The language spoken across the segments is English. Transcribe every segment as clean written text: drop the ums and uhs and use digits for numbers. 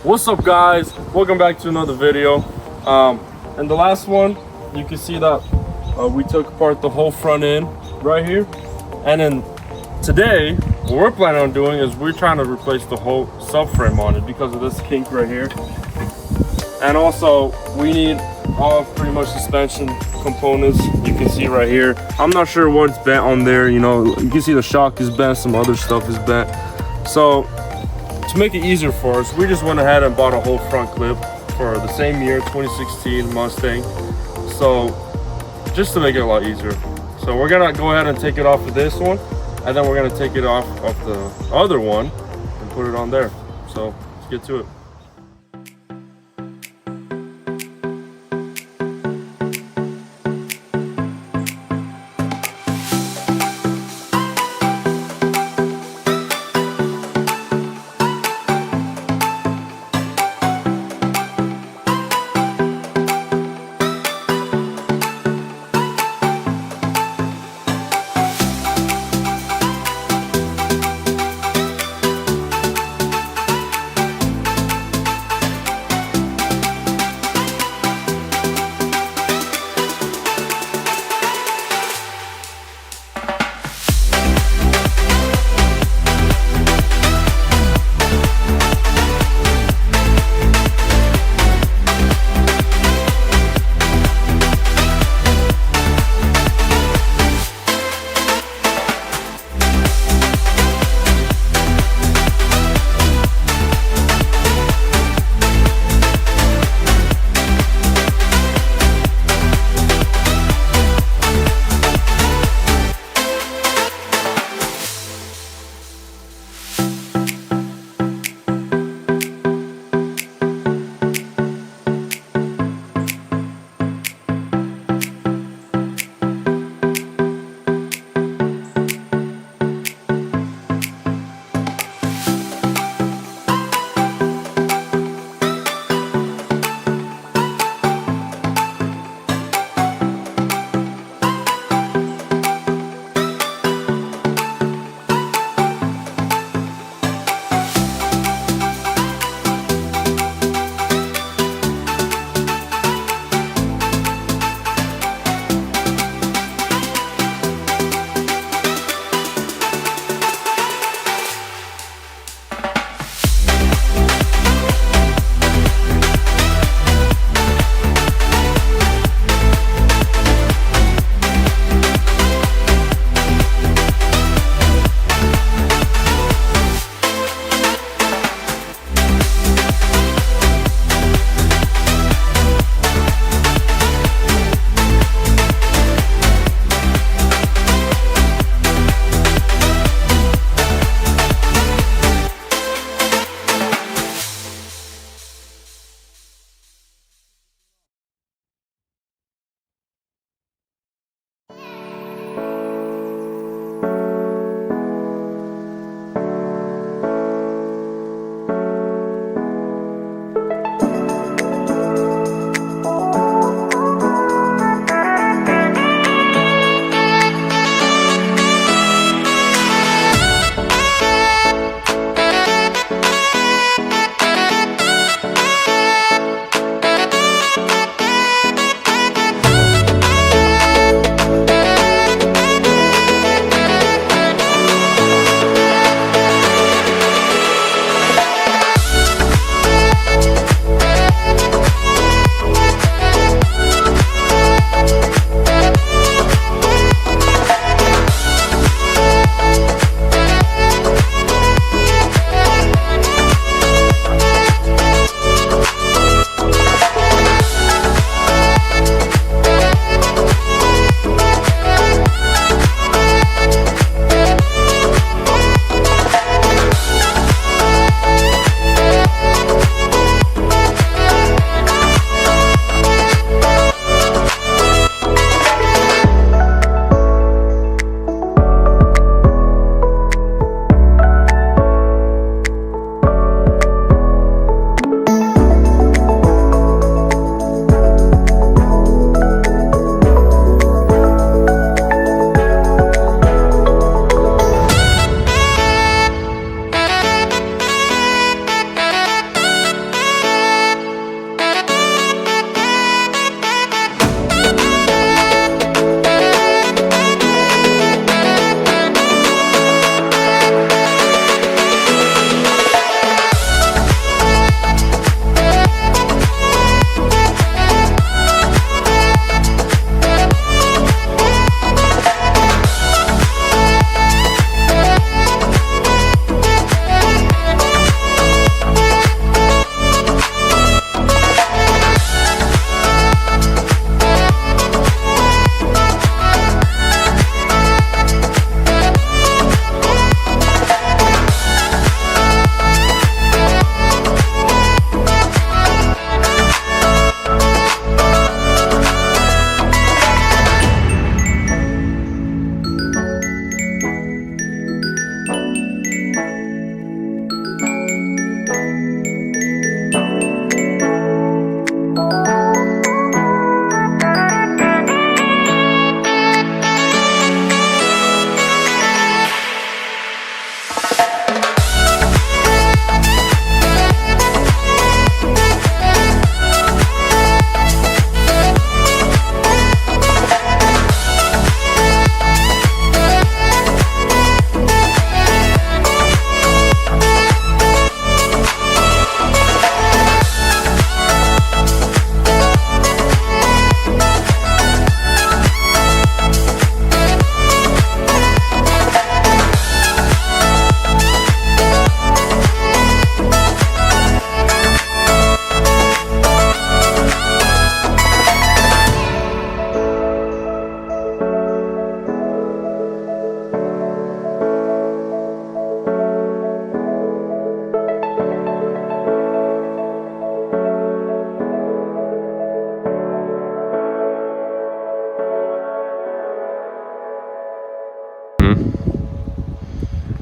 What's up, guys? Welcome back to another video. In the last one, you can see that we took apart the whole front end right here. And then today, what we're planning on doing is we're trying to replace the whole subframe on it because of this kink right here. And also, we need all pretty much suspension components. You can see right here. I'm not sure what's bent on there. You know, you can see the shock is bent, some other stuff is bent. So to make it easier for us, we just went ahead and bought a whole front clip for the same year, 2016 Mustang. So just to make it a lot easier. So we're gonna go ahead and take it off of this one, and then we're gonna take it off of the other one and put it on there. So let's get to it.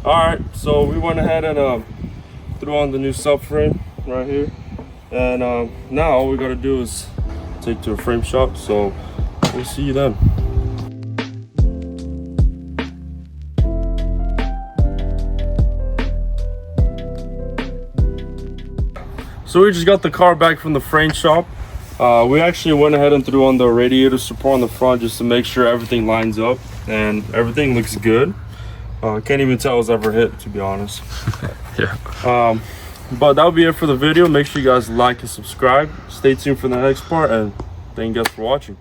All right, so we went ahead and threw on the new subframe right here, and now all we gotta do is take to a frame shop. So we'll see you then. So we just got the car back from the frame shop. We actually went ahead and threw on the radiator support on the front just to make sure everything lines up and everything looks good. Can't even tell it was ever hit, to be honest. Yeah. But that'll be it for the video. Make sure you guys like and subscribe. Stay tuned for the next part, and thank you guys for watching.